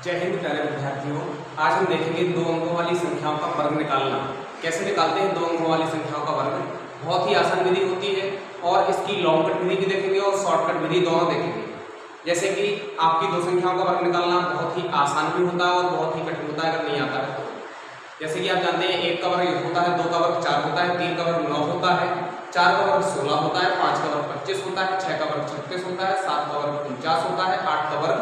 जय हिंद प्यारे विद्यार्थियों। आज हम देखेंगे दो अंकों वाली संख्याओं का वर्ग निकालना। कैसे निकालते हैं दो अंकों वाली संख्याओं का वर्ग। बहुत ही आसान विधि होती है और इसकी लॉन्ग कट विधि भी देखेंगे और शॉर्टकट विधि दोनों देखेंगे। जैसे कि आपकी दो संख्याओं का वर्ग निकालना बहुत ही आसान भी होता है और बहुत ही कठिन होता है अगर नहीं आता है तो। जैसे कि आप जानते हैं 1 का वर्ग होता है, 2 का वर्ग 4 होता है, 3 का वर्ग 9 होता है, 4 का वर्ग 16 होता है, 5 का वर्ग 25 होता है, 6 का वर्ग 36 होता है, 7 का वर्ग 49 होता है, 8 का वर्ग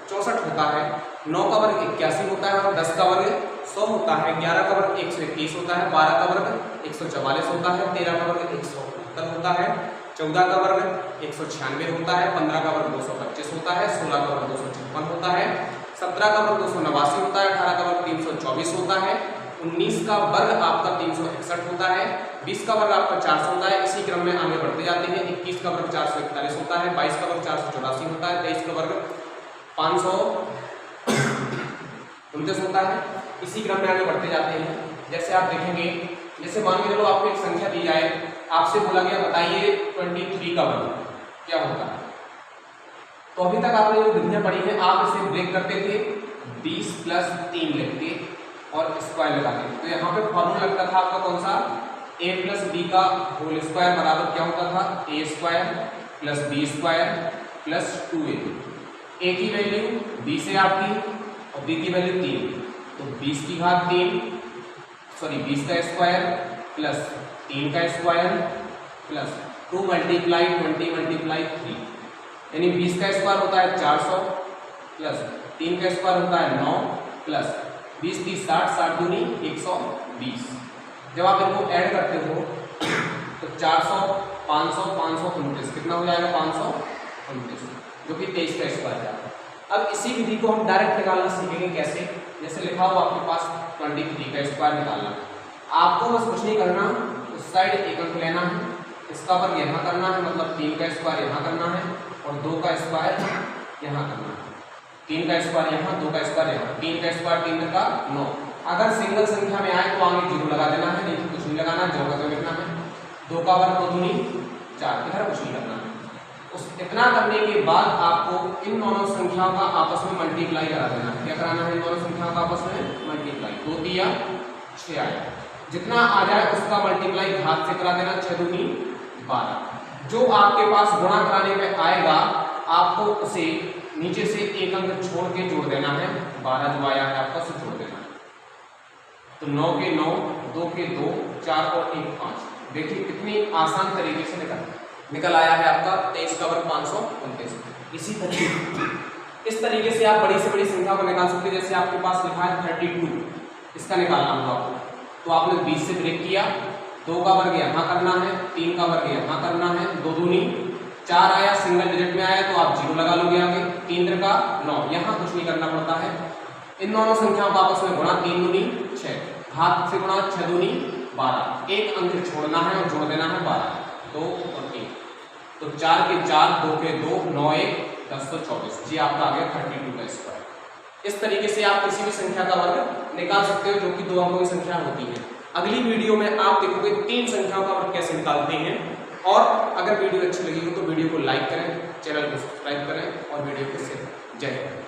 64 होता है, 9 का वर्ग 81 होता है और 10 का वर्ग 100 होता है, 11 का वर्ग 121 होता है, 12 का वर्ग 144 होता है, 13 का वर्ग 169 होता है, 14 का वर्ग 196 होता है, 15 का वर्ग 225 होता है, 16 का वर्ग 256 होता है, 17 का वर्ग 289 होता है, 18 का वर्ग 324 होता है, 19 का वर्ग आपका 361 होता है, 20 का वर्ग आपका 400 होता है। इसी क्रम में आगे बढ़ते जाते हैं। 21 का वर्ग 441 होता है, 22 का वर्ग 484 होता है, 23 का वर्ग 529 होता है। इसी क्रम में आगे बढ़ते जाते हैं। जैसे आप देखेंगे, जैसे मान के चलो आपको एक संख्या दी जाए, आपसे बोला गया बताइए 23 का वर्ग क्या होता है। तो अभी तक आपने जो विधियां पढ़ी है आप इसे ब्रेक करते थे, 20 + 3 लिखते और स्क्वायर लगाते। तो यहाँ पे फॉर्मूला लगता था आपका कौन सा, a + b का होल स्क्वायर बराबर क्या होता था, a² + b² + 2a। a की वैल्यू 20 है आपकी और b की वैल्यू 3, तो 20 की घात 3 20 का स्क्वायर प्लस 3 का स्क्वायर प्लस 2 × 20 × 3, यानी 20 का स्क्वायर होता है 400 प्लस 3 का स्क्वायर होता है 9 प्लस 20 × 30 = 60, 60 × 120। जब आप इनको ऐड करते हो तो 400 500 529 कितना हो जाएगा, 529, जो कि 23 का स्क्वायर है। अब इसी विधि को हम डायरेक्ट निकालना सीखेंगे। कैसे, जैसे लिखा हो आपके पास 23 का स्क्वायर निकालना। आपको बस कुछ नहीं करना, उस साइड एक अंक लेना है, इसका वर्ग यहाँ करना है, मतलब 3 का स्क्वायर यहाँ करना है और 2 का स्क्वायर यहाँ करना है। 3 का स्क्वायर यहाँ, 2 का स्क्वायर यहाँ, 3 का स्क्वायर 3 का 9। अगर सिंगल संख्या में आए तो आगे 0 लगा देना है, नहीं तो कुछ नहीं लगाना, जो का लिखना है। 2 का वर्ग 2 दूनी 4, इधर कुछ नहीं करना है। उस इतना करने के बाद आपको इन दोनों संख्याओं का आपस में मल्टीप्लाई करा देना है। क्या कराना है, इन दोनों संख्याओं का आपस में मल्टीप्लाई। 2 × 6 आया, जितना आ जाए उसका मल्टीप्लाई घात से करा देना, 6 दूनी 12। जो आपके पास गुणा कराने में आएगा आपको उसे नीचे से एक अंक छोड़ के जोड़ देना है। 12 जो आया है आपका उसे जोड़ देना है। तो 9 के 9, 2 के 2, 4 और 1 5। देखिए कितनी आसान तरीके से निकल आया है आपका 23 का वर्ग 529। इस तरीके से आप बड़ी से बड़ी संख्या को निकाल सकते हैं। जैसे आपके पास लिखा है 32, इसका निकालना होगा आपको, तो आपने 20 से ब्रेक किया, 2 का वर्ग यहाँ करना है, 3 का वर्ग यहाँ करना है, 2 दूनी 4 आया, सिंगल डिजिट में आया तो आप 0 लगा लोगे आगे, 3 का 9, यहाँ कुछ नहीं करना पड़ता है। इन दोनों संख्याओं का आपस में गुणा, 3 दूनी 6, घात से गुणा 6 दूनी 12, एक अंक छोड़ना है और जोड़ देना है 12, 2 और 1, तो 4 के 4, 2 के 2, 9 1 10 तो 24। जी आपका आ गया 32 का स्क्वायर। इस तरीके से आप किसी भी संख्या का वर्ग निकाल सकते हो जो कि 2 अंकों की संख्या होती है। अगली वीडियो में आप देखोगे 3 संख्याओं का वर्ग कैसे निकालते हैं। और अगर वीडियो अच्छी लगी हो तो वीडियो को लाइक करें, चैनल को सब्सक्राइब करें और वीडियो को शेयर करें। जय हिंद।